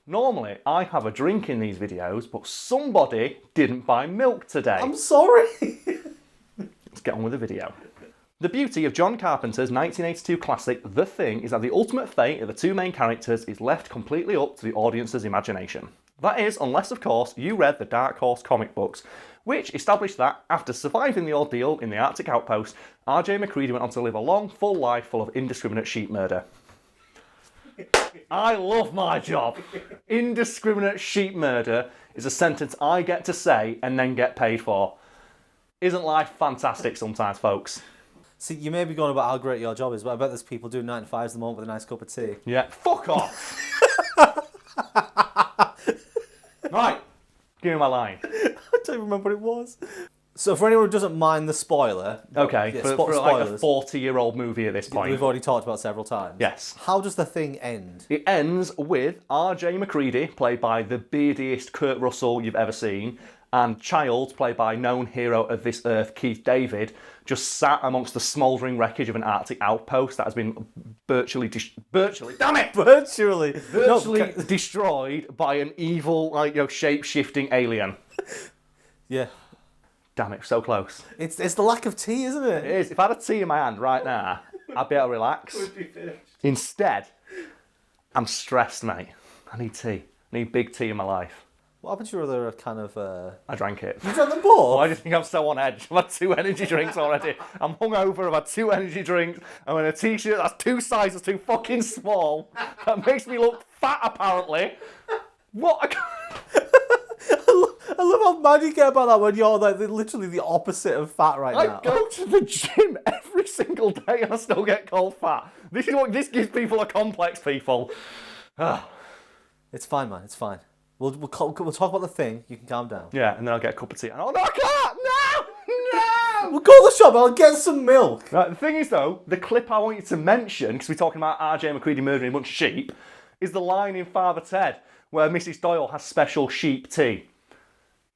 Normally, I have a drink in these videos, but somebody didn't buy milk today. I'm sorry. Let's get on with the video. The beauty of John Carpenter's 1982 classic The Thing is that the ultimate fate of the two main characters is left completely up to the audience's imagination. That is, unless of course you read the Dark Horse comic books, which established that, after surviving the ordeal in the Arctic outpost, R.J. MacReady went on to live a long, full life full of indiscriminate sheep murder. I love my job. Indiscriminate sheep murder is a sentence I get to say and then get paid for. Isn't life fantastic sometimes, folks? See, you may be going about how great your job is, but I bet there's people doing 9 to 5s at the moment with a nice cup of tea. Yeah, fuck off! Right, give me my line. I don't even remember what it was. So for anyone who doesn't mind the spoiler... Okay, yeah, for like a 40-year-old movie at this point. We've already talked about several times. Yes. How does The Thing end? It ends with R.J. MacReady, played by the beardiest Kurt Russell you've ever seen, and Childs, played by known hero of this earth, Keith David, just sat amongst the smouldering wreckage of an Arctic outpost that has been virtually destroyed by an evil, shape-shifting alien. Yeah. Damn it, so close. It's the lack of tea, isn't it? It is. If I had a tea in my hand right now, I'd be able to relax. Instead, I'm stressed, mate. I need tea. I need big tea in my life. What happened to your other kind of... I drank it. You drank them both? I just think I'm so on edge. I've had 2 energy drinks already. I'm hungover, I've had 2 energy drinks. I'm in a t-shirt that's 2 sizes too fucking small. That makes me look fat, apparently. What? I love how mad you get about that when you're like literally the opposite of fat now. I go to the gym every single day and I still get called fat. This gives people a complex, people. It's fine, man. It's fine. We'll talk about The Thing. You can calm down. Yeah, and then I'll get a cup of tea. And no, I can't! No! We'll go to the shop. I'll get some milk. Right, the thing is, though, the clip I want you to mention, because we're talking about R.J. MacReady murdering a bunch of sheep, is the line in Father Ted where Mrs. Doyle has special sheep tea.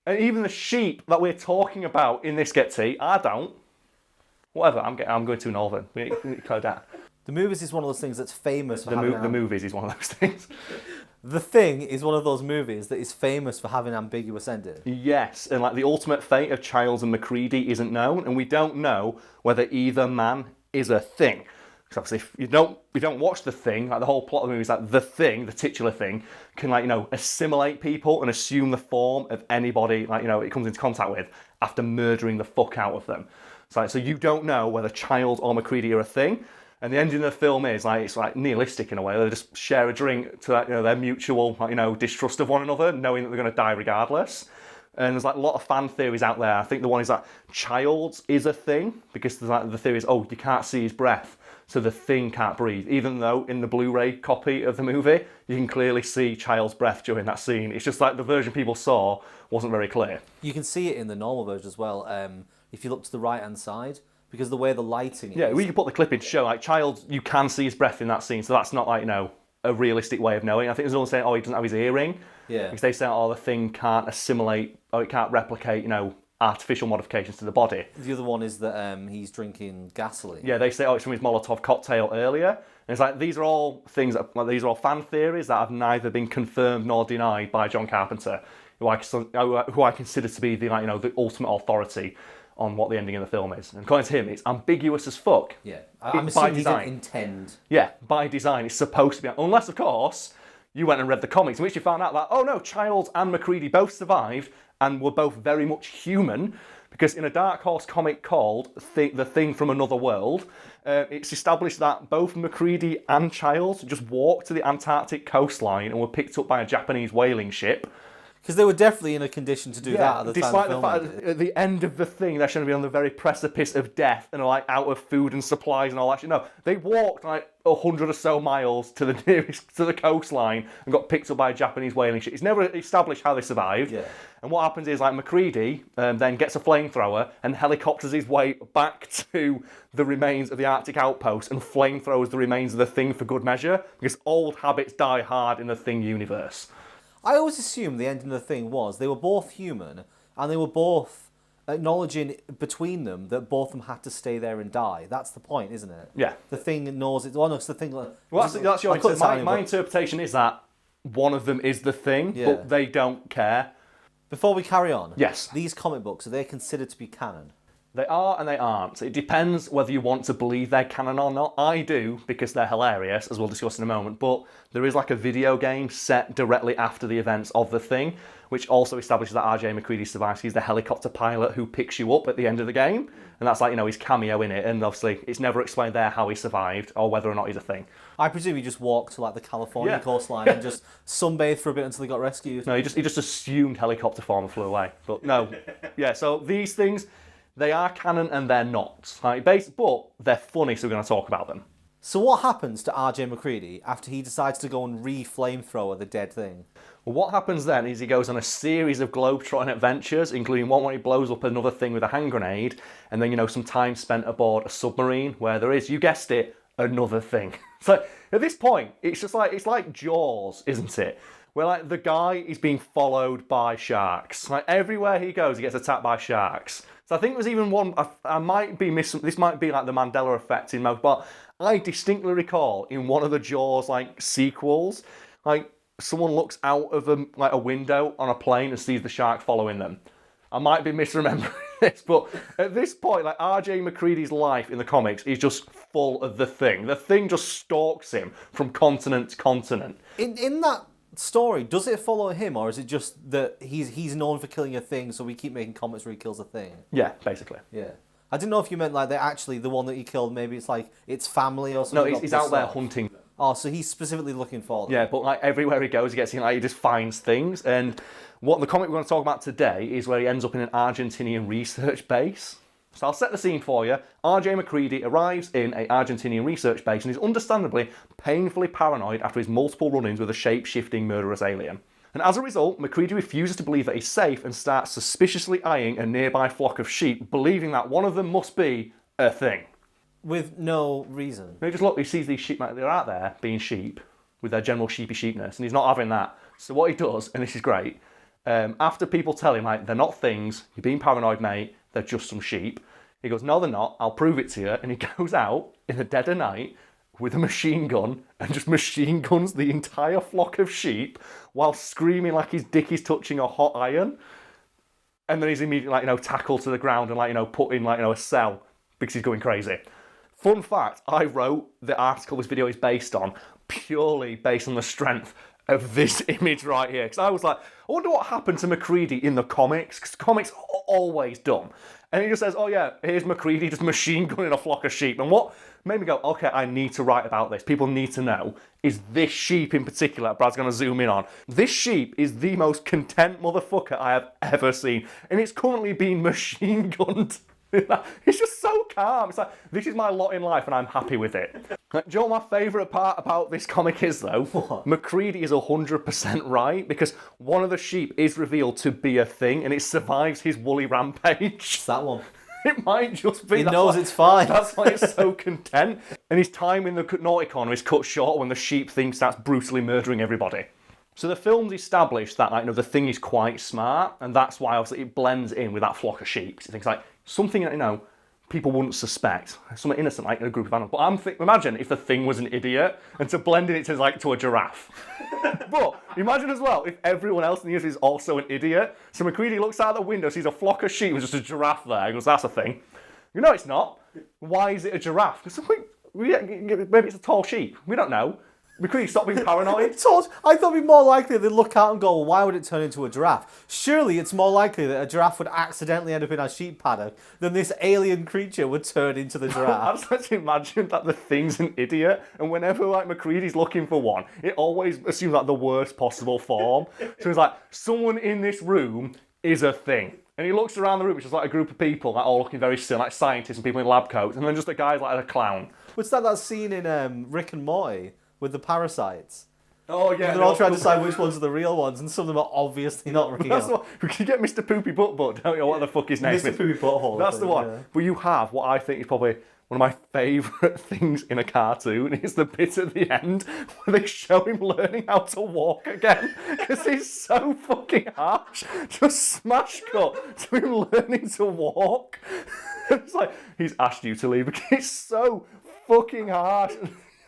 And even the sheep that we're talking about in this get tea, I don't. Whatever, I'm going to Northern. We code that. The Movies is one of those things that's famous for The Movies is one of those things. The Thing is one of those movies that is famous for having ambiguous ending. Yes, and like the ultimate fate of Childs and MacReady isn't known, and we don't know whether either man is a thing. Because obviously, if you don't watch The Thing, like the whole plot of the movie is that the Thing, the titular thing, can assimilate people and assume the form of anybody it comes into contact with after murdering the fuck out of them. So you don't know whether Childs or MacReady are a thing. And the ending of the film is it's nihilistic in a way. They just share a drink to their mutual distrust of one another, knowing that they're going to die regardless. And there's a lot of fan theories out there. I think the one is that Childs is a thing because the theory is you can't see his breath, so the thing can't breathe. Even though in the Blu-ray copy of the movie you can clearly see Childs' breath during that scene. It's just like the version people saw wasn't very clear. You can see it in the normal version as well. If you look to the right hand side. Because the way the lighting is... Yeah, we can put the clip in to show, Childs, you can see his breath in that scene, so that's not, a realistic way of knowing. I think there's no one saying, he doesn't have his earring. Yeah. Because they say, the thing can't assimilate, it can't replicate, artificial modifications to the body. The other one is that he's drinking gasoline. Yeah, they say, it's from his Molotov cocktail earlier. And it's these are all things, these are all fan theories that have neither been confirmed nor denied by John Carpenter, who I consider to be the ultimate authority on what the ending of the film is. And according to him, it's ambiguous as fuck. Yeah. I'm assuming he didn't intend. Yeah, by design, it's supposed to be. Unless, of course, you went and read the comics, in which you found out that, Childs and MacReady both survived and were both very much human, because in a Dark Horse comic called The Thing from Another World, it's established that both MacReady and Childs just walked to the Antarctic coastline and were picked up by a Japanese whaling ship. Because they were definitely in a condition to do that at the time. Despite the fact that at the end of the thing, they're going to be on the very precipice of death and are out of food and supplies and all that shit. No, they walked 100 or so miles to the coastline and got picked up by a Japanese whaling ship. It's never established how they survived. Yeah. And what happens is MacReady then gets a flamethrower and helicopters his way back to the remains of the Arctic outpost and flamethrowers the remains of the Thing for good measure, because old habits die hard in the Thing universe. I always assumed the ending of The Thing was they were both human and they were both acknowledging between them that both of them had to stay there and die. That's the point, isn't it? Yeah. The Thing knows it. Well, no, it's the Thing. Well, that's your my interpretation is that one of them is the thing, Yeah. but they don't care. Before we carry on, Yes. these comic books, are they considered to be canon? They are and they aren't. It depends whether you want to believe they're canon or not. I do, because they're hilarious, as we'll discuss in a moment, but there is like a video game set directly after the events of The Thing, which also establishes that R.J. McCready survives. He's the helicopter pilot who picks you up at the end of the game, and that's like, his cameo in it, and obviously it's never explained there how he survived or whether or not he's a thing. I presume he just walked to like the California Yeah. coastline and just sunbathed for a bit until he got rescued. No, he just assumed helicopter form and flew away. But no, yeah. So these things, they are canon and they're not. Right? But they're funny, so we're going to talk about them. So what happens to R.J. McCready after he decides to go and re-flamethrower the dead thing? Well, what happens then is he goes on a series of globetrotting adventures, including one where he blows up another thing with a hand grenade, and then some time spent aboard a submarine where there is, you guessed it, another thing. So at this point, it's like Jaws, isn't it? Where like the guy is being followed by sharks. Like everywhere he goes, he gets attacked by sharks. So I think there's even one. I might be missing. This might be like the Mandela effect in most, but I distinctly recall in one of the Jaws like sequels, like someone looks out of a window on a plane and sees the shark following them. I might be misremembering this, but at this point, like R.J. McCready's life in the comics is just full of the Thing. The Thing just stalks him from continent to continent. In that story, does it follow him, or is it just that he's known for killing a thing, so we keep making comics where he kills a thing? Yeah, basically. Yeah. I didn't know if you meant like they're actually the one that he killed. Maybe it's like it's family or something. No, he's out there hunting. Oh, so he's specifically looking for them. Yeah, but like everywhere he goes, he just finds things. And what the comic we're going to talk about today is where he ends up in an Argentinian research base. So I'll set the scene for you. R.J. McCready arrives in an Argentinian research base and is understandably painfully paranoid after his multiple run-ins with a shape-shifting murderous alien. And as a result, McCready refuses to believe that he's safe and starts suspiciously eyeing a nearby flock of sheep, believing that one of them must be a thing. With no reason. He sees these sheep, they're out there being sheep with their general sheepy sheepness, and he's not having that. So what he does, and this is great, after people tell him, like, they're not things, you're being paranoid, mate, they're just some sheep, he goes, no, they're not, I'll prove it to you, and he goes out in the dead of night with a machine gun and just machine guns the entire flock of sheep while screaming like his dick is touching a hot iron. And then he's immediately, tackled to the ground and, put in, a cell because he's going crazy. Fun fact, I wrote the article this video is based on purely based on the strength of this image right here. Because I was like, I wonder what happened to McCready in the comics, because comics are always dumb. And he just says, oh yeah, here's McCready just machine gunning a flock of sheep. And what made me go, okay, I need to write about this. People need to know, is this sheep in particular, Brad's going to zoom in on. This sheep is the most content motherfucker I have ever seen. And it's currently being machine gunned. It's just so calm. It's like, this is my lot in life and I'm happy with it. Do you know what my favourite part about this comic is, though? What? McCready is 100% right, because one of the sheep is revealed to be a thing and it survives his woolly rampage. It's that one. It might just be. He knows it's fine. That's why it's so content. And his time in the Nauticon is cut short when the sheep thing starts brutally murdering everybody. So the film's established that the thing is quite smart, and that's why obviously it blends in with that flock of sheep. It thinks like something that people wouldn't suspect, something innocent like in a group of animals. But imagine if the thing was an idiot, and to blend in it to a giraffe. But imagine as well if everyone else in the universe is also an idiot. So McCready looks out the window, sees a flock of sheep with just a giraffe there. He goes, "That's a thing." No, it's not. Why is it a giraffe? Maybe it's a tall sheep. We don't know. McCready, stop being paranoid. I thought it'd be more likely they'd look out and go, well, why would it turn into a giraffe? Surely it's more likely that a giraffe would accidentally end up in a sheep paddock than this alien creature would turn into the I giraffe. just like to imagine that the thing's an idiot, and whenever McCready's looking for one, it always assumes the worst possible form. So he's like, someone in this room is a thing. And he looks around the room, which is like a group of people, all looking very still, like scientists and people in lab coats, and then just a guy's like a clown. What's that scene in Rick and Morty with the parasites? Oh yeah, They're all trying to decide which ones are the real ones, and some of them are obviously not real. That's the one. We can get Mr. Poopy Butt Butt, don't you? What the fuck his name is? Mr. Poopy Butthole. That's the one. Yeah. But you have what I think is probably one of my favourite things in a cartoon is the bit at the end where they show him learning how to walk again. Because he's so fucking harsh. Just smash cut to him learning to walk. It's like, he's asked you to leave because it's so fucking harsh.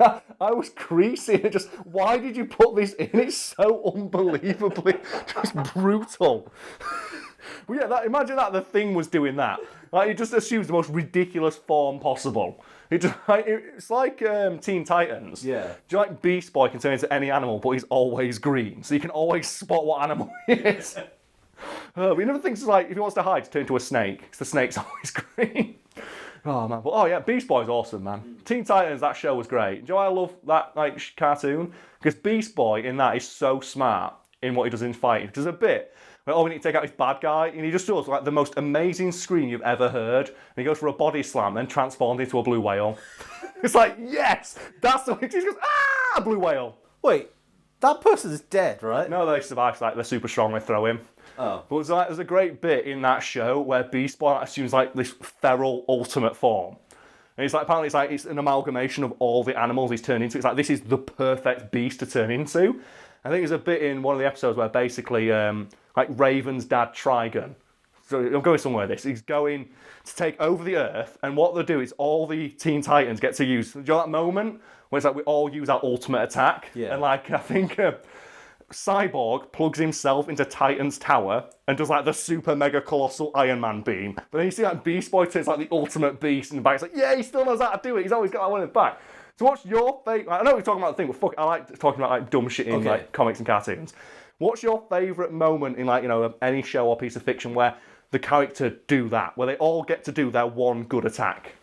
I was creasing. Why did you put this in? It's so unbelievably just brutal. Well, yeah, imagine that the Thing was doing that. Like, it just assumes the most ridiculous form possible. It's like Teen Titans. Yeah. Do you like Beast Boy can turn into any animal, but he's always green, so you can always spot what animal he is. But another thing's like, if he wants to hide, turn into a snake, because the snake's always green. Oh man, but yeah, Beast Boy's awesome, man. Teen Titans, that show was great. Do you know why I love that cartoon? Because Beast Boy in that is so smart in what he does in fighting. There's a bit where we need to take out his bad guy, and he just does like the most amazing scream you've ever heard. And he goes for a body slam, then transforms into a blue whale. It's like, yes, that's the way. He goes, ah, blue whale. Wait, that person's dead, right? No, they survive. Like they're super strong. They throw him. Oh. But there's a great bit in that show where Beast Boy assumes like this feral ultimate form. And it's like, apparently it's an amalgamation of all the animals he's turned into. It's like, this is the perfect beast to turn into. I think there's a bit in one of the episodes where basically, like Raven's dad, Trigon, so I'm going somewhere with this, he's going to take over the Earth, and what they'll do is all the Teen Titans get to use, do you know that moment where it's like we all use our ultimate attack? Yeah. And like, I think Cyborg plugs himself into Titan's tower and does like the super mega colossal Iron Man beam. But then you see like Beast Boy turns like the ultimate beast in the back. It's like, yeah, he still knows how to do it. He's always got that one in the back. So what's your favourite... I know we're talking about the thing, but fuck, I like talking about like dumb shit in like comics and cartoons. What's your favourite moment in like, you know, any show or piece of fiction where the character do that, where they all get to do their one good attack?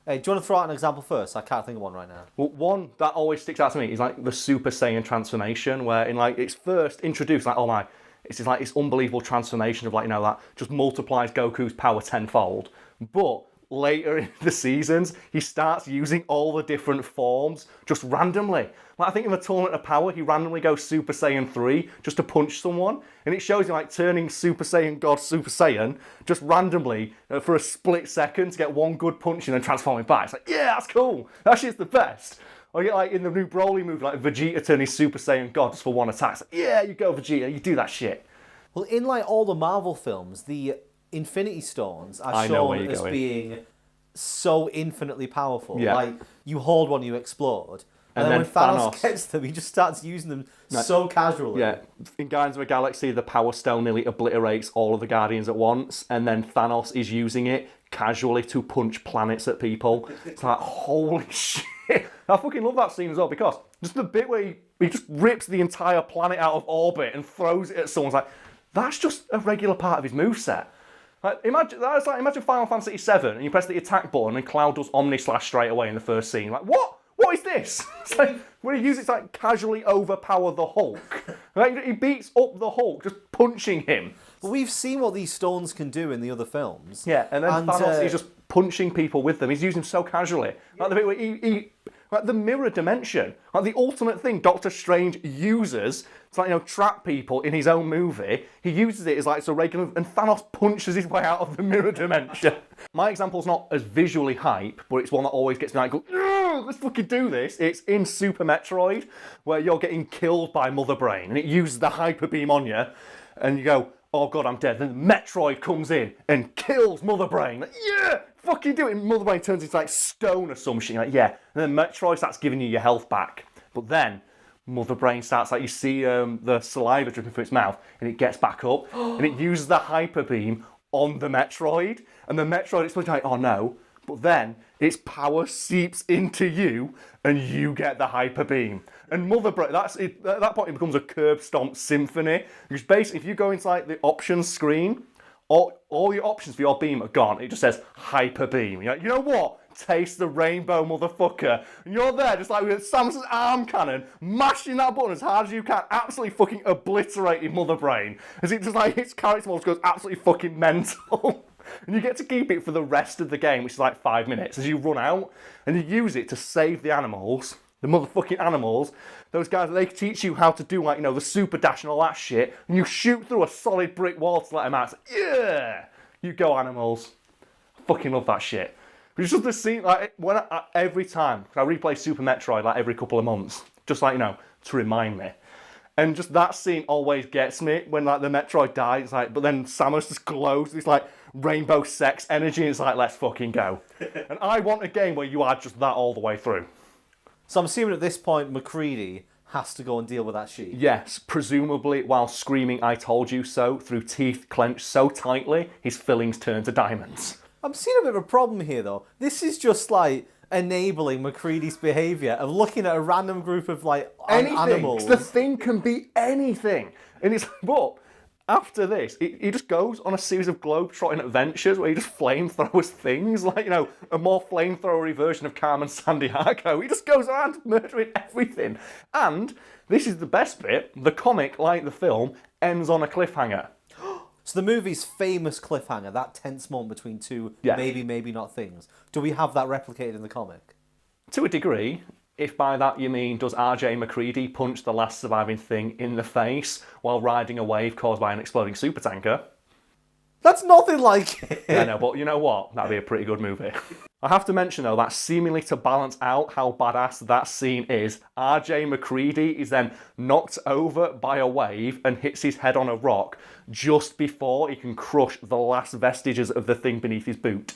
Hey, do you want to throw out an example first? I can't think of one right now. Well, one that always sticks out to me is like the Super Saiyan transformation, where in like it's first introduced like, oh my, it's like this unbelievable transformation of like, you know, that just multiplies Goku's power tenfold. But later in the seasons, he starts using all the different forms just randomly. Like I think in the Tournament of Power, he randomly goes Super Saiyan 3 just to punch someone. And it shows you like turning Super Saiyan God Super Saiyan just randomly for a split second to get one good punch and then transforming back. It's like, yeah, that's cool. That shit's the best. Or you get like in the new Broly movie, like Vegeta turning Super Saiyan God just for one attack. It's like, yeah, you go Vegeta, you do that shit. Well, in like all the Marvel films, the Infinity Stones are shown as being so infinitely powerful. Yeah. Like, you hold one, you explode. And then when Thanos gets them, he just starts using them so casually. Yeah. In Guardians of the Galaxy, the Power Stone nearly obliterates all of the Guardians at once, and then Thanos is using it casually to punch planets at people. It's like, holy shit. I fucking love that scene as well, because just the bit where he just rips the entire planet out of orbit and throws it at someone's like, that's just a regular part of his moveset. Like, imagine Final Fantasy VII and you press the attack button and Cloud does Omni Slash straight away in the first scene. Like, what? What is this? It's like, when he uses it to like, casually overpower the Hulk. Like, he beats up the Hulk just punching him. But we've seen what these stones can do in the other films. Yeah, and then Thanos is just punching people with them. He's using them so casually. Like the bit where he like the mirror dimension, like the ultimate thing Doctor Strange uses to like, you know, trap people in his own movie. He uses it as like it's a regular, and Thanos punches his way out of the mirror dimension. My example's not as visually hype, but it's one that always gets me like, let's fucking do this. It's in Super Metroid, where you're getting killed by Mother Brain, and it uses the hyper beam on you, and you go, oh god, I'm dead. Then Metroid comes in and kills Mother Brain. Like, yeah, fucking do it. And Mother Brain turns into like stone or some shit. You're like, yeah. And then Metroid starts giving you your health back. But then Mother Brain starts like, you see the saliva dripping through its mouth, and it gets back up, and it uses the hyper beam on the Metroid, and the Metroid explodes like, oh no. But then its power seeps into you, and you get the hyper beam. And Mother Brain, at that point it becomes a curb stomp symphony. Because basically, if you go into like the options screen, all your options for your beam are gone. It just says hyper beam. You're like, you know what? Taste the rainbow, motherfucker. And you're there just like with Samus's arm cannon, mashing that button as hard as you can, absolutely fucking obliterating Mother Brain. As it just like its character model goes absolutely fucking mental. And you get to keep it for the rest of the game, which is like 5 minutes, as you run out, and you use it to save the animals, the motherfucking animals, those guys, they teach you how to do like, you know, the super dash and all that shit, and you shoot through a solid brick wall to let them out. It's like, yeah! You go, animals. I fucking love that shit. But it's just the scene, like, every time, I replay Super Metroid like every couple of months, just like, you know, to remind me. And just that scene always gets me when like the Metroid dies. It's like, but then Samus just glows this like rainbow sex energy. And it's like, let's fucking go. And I want a game where you add just that all the way through. So I'm assuming at this point, McCready has to go and deal with that sheep. Yes, presumably while screaming "I told you so" through teeth clenched so tightly, his fillings turn to diamonds. I'm seeing a bit of a problem here, though. This is just like enabling McCready's behaviour of looking at a random group of like animals. The thing can be anything, and it's but after this, he just goes on a series of globe-trotting adventures where he just flamethrowers things, like, you know, a more flamethrowery version of Carmen Sandiego. He just goes around murdering everything. And this is the best bit: the comic, like the film, ends on a cliffhanger. So the movie's famous cliffhanger, that tense moment between two maybe not things. Do we have that replicated in the comic? To a degree, if by that you mean does R.J. McCready punch the last surviving thing in the face while riding a wave caused by an exploding supertanker? That's nothing like it. I know, but you know what? That'd be a pretty good movie. I have to mention, though, that seemingly to balance out how badass that scene is, R.J. McCready is then knocked over by a wave and hits his head on a rock just before he can crush the last vestiges of the thing beneath his boot.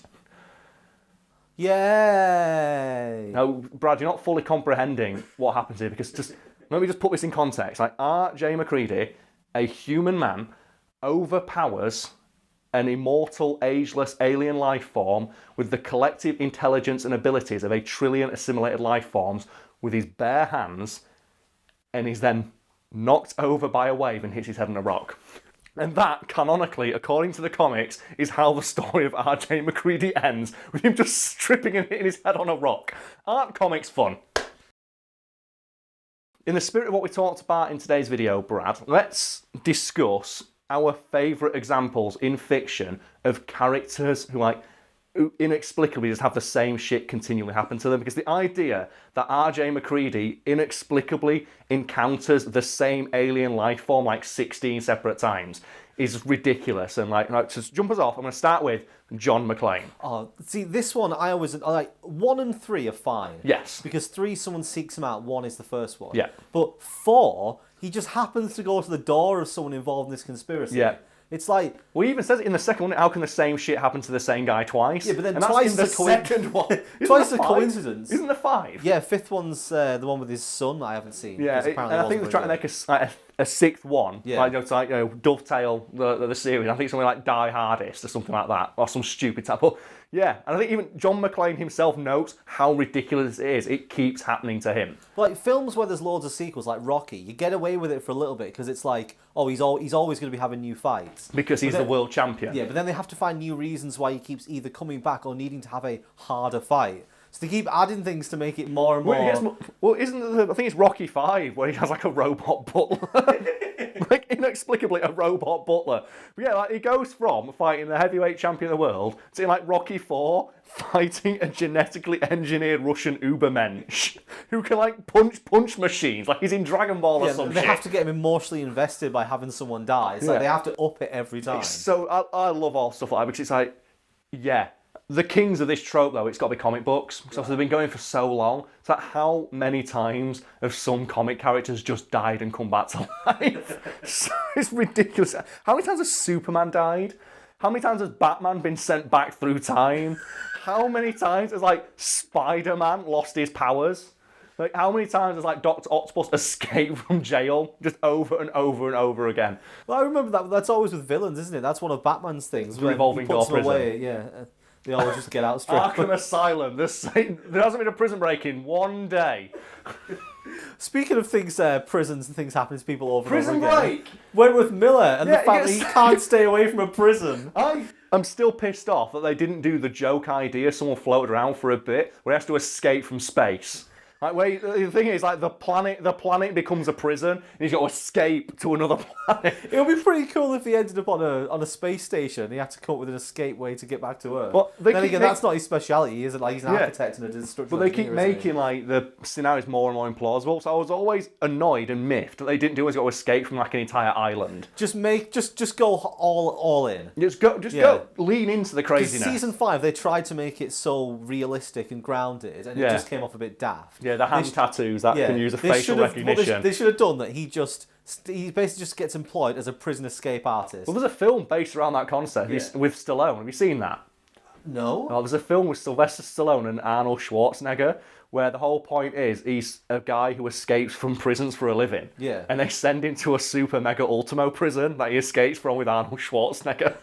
Yay! Now, Brad, you're not fully comprehending what happens here, because let me just put this in context. Like, R.J. McCready, a human man, overpowers an immortal, ageless alien life form with the collective intelligence and abilities of 1 trillion assimilated life forms with his bare hands, and he's then knocked over by a wave and hits his head on a rock. And that, canonically, according to the comics, is how the story of R.J. McCready ends, with him just stripping and hitting his head on a rock. Aren't comics fun? In the spirit of what we talked about in today's video, Brad, let's discuss our favourite examples in fiction of characters who inexplicably just have the same shit continually happen to them. Because the idea that R.J. McCready inexplicably encounters the same alien life form like 16 separate times is ridiculous. And to jump us off, I'm going to start with John McClane. Oh, see, this one I like 1 and 3 are fine. Yes. Because 3, someone seeks him out. 1 is the first one. Yeah. But 4, he just happens to go to the door of someone involved in this conspiracy. Yeah. It's like... Well, he even says it in the second one, how can the same shit happen to the same guy twice? Yeah, but then and twice that's in the second one. Twice a coincidence. Isn't there 5? Yeah, 5th one's the one with his son I haven't seen. Yeah, and I think they're trying to make a 6th one. Yeah. Like, dovetail the series. I think something like Die Hardest or something like that. Or some stupid type. But yeah, and I think even John McClane himself notes how ridiculous it is. It keeps happening to him. Like films where there's loads of sequels, like Rocky, you get away with it for a little bit because it's like, oh, he's always going to be having new fights. Because he's the world champion. Yeah, but then they have to find new reasons why he keeps either coming back or needing to have a harder fight. So they keep adding things to make it more and more... Well, I think it's Rocky 5 where he has like a robot butler. Like, inexplicably a robot butler. But yeah, like, he goes from fighting the heavyweight champion of the world to like Rocky 4 fighting a genetically engineered Russian Ubermensch who can like punch machines like he's in Dragon Ball or something. They have to get him emotionally invested by having someone die. It's like they have to up it every time. So I love all stuff like that because it's like, yeah. The kings of this trope, though, it's got to be comic books. Because they've been going for so long. It's like, how many times have some comic characters just died and come back to life? It's ridiculous. How many times has Superman died? How many times has Batman been sent back through time? How many times has, like, Spider-Man lost his powers? Like, how many times has, like, Dr. Octopus escaped from jail just over and over and over again? Well, I remember that. That's always with villains, isn't it? That's one of Batman's things. The revolving door prison. Away, yeah. They always just get out straight. Arkham Asylum. There hasn't been a prison break in one day. Speaking of things, prisons and things happening to people over Prison and over again. break! Wentworth Miller and the fact that he can't stay away from a prison. I'm still pissed off that they didn't do the joke idea someone floated around for a bit where he has to escape from space. Like, where the thing is, like, the planet becomes a prison, and he's got to escape to another planet. It would be pretty cool if he ended up on a space station. He had to come up with an escape way to get back to Earth. But then again, that's not his speciality. He isn't like he's an architect and a destructive But they keep making like the scenarios more and more implausible. So I was always annoyed and miffed that they didn't do is got to escape from like an entire island. Just go all in. Just go lean into the craziness. Season 5, they tried to make it so realistic and grounded, and it just came off a bit daft. Yeah, the hand tattoos that can use a facial recognition. They should have done that. He basically just gets employed as a prison escape artist. Well, there's a film based around that concept with Stallone. Have you seen that? No. Oh, there's a film with Sylvester Stallone and Arnold Schwarzenegger where the whole point is he's a guy who escapes from prisons for a living. Yeah. And they send him to a super mega ultimo prison that he escapes from with Arnold Schwarzenegger.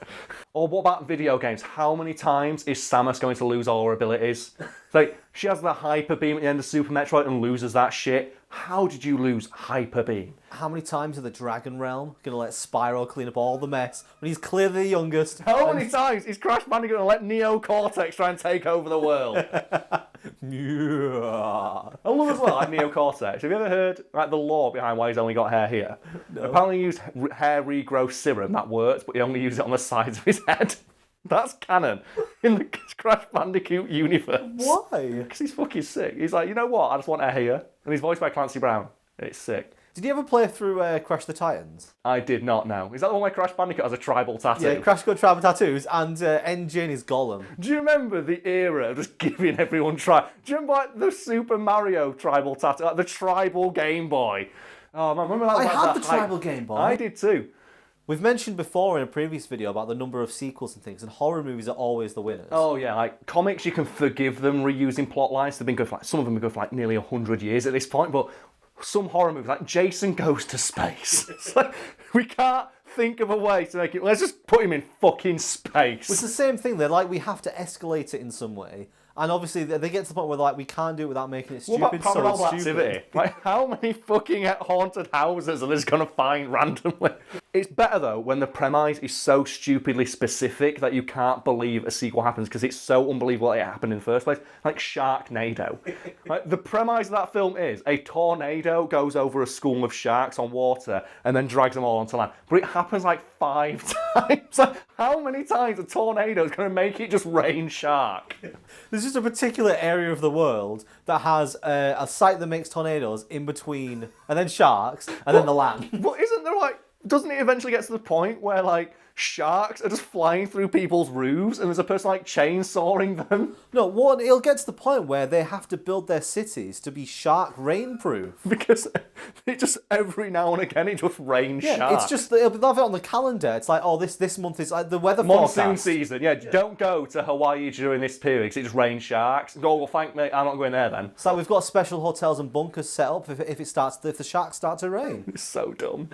Or what about video games? How many times is Samus going to lose all her abilities? It's like, she has the Hyper Beam at the end of Super Metroid and loses that shit. How did you lose Hyper Beam? How many times are the Dragon Realm going to let Spyro clean up all the mess when he's clearly the youngest? How many times is Crash Bandicoot going to let Neo Cortex try and take over the world? I love as well, like Neo Cortex. Have you ever heard like the lore behind why he's only got hair here? No. Apparently he used hair regrowth serum, that worked, but he only used it on the sides of his head. That's canon in the Crash Bandicoot universe. Why? Because he's fucking sick. He's like, you know what? I just want hair here. And he's voiced by Clancy Brown. It's sick. Did you ever play through Crash the Titans? I did not know. Is that the one where Crash Bandicoot has a tribal tattoo? Yeah, Crash got tribal tattoos, and N-Jin is Gollum. Do you remember the era of just giving everyone Do you remember like the Super Mario tribal tattoo, like the tribal Game Boy? Oh man, remember that? I like, had the tribal Game Boy. I did too. We've mentioned before in a previous video about the number of sequels and things, and horror movies are always the winners. Oh yeah, like comics, you can forgive them reusing plot lines. They've been good for some of them have been good for like nearly 100 years at this point, but some horror movies, like Jason Goes to Space. It's like, we can't think of a way to make it. Let's just put him in fucking space. It's the same thing. They're like, we have to escalate it in some way. And obviously, they get to the point where like, we can't do it without making it stupid. What about Paranormal so Activity? Stupid. Like, how many fucking haunted houses are they just going to find randomly? It's better, though, when the premise is so stupidly specific that you can't believe a sequel happens because it's so unbelievable that it happened in the first place. Like Sharknado. Like, the premise of that film is a tornado goes over a school of sharks on water and then drags them all onto land. But it happens like 5 times. Like, how many times a tornado is going to make it just rain shark? There's just a particular area of the world that has a site that makes tornadoes in between, and then sharks, and then the land. But isn't there like, doesn't it eventually get to the point where like sharks are just flying through people's roofs and there's a person like chainsawing them? No, it'll get to the point where they have to build their cities to be shark rainproof. Because it just every now and again it just rains Yeah, sharks. it's just they'll have it on the calendar. It's like, oh, this month is like the weather monsoon forecast. season. Yeah, don't go to Hawaii during this period because it just rains sharks. Go, well, thank me, I'm not going there then. It's like we've got special hotels and bunkers set up if the sharks start to rain. It's so dumb.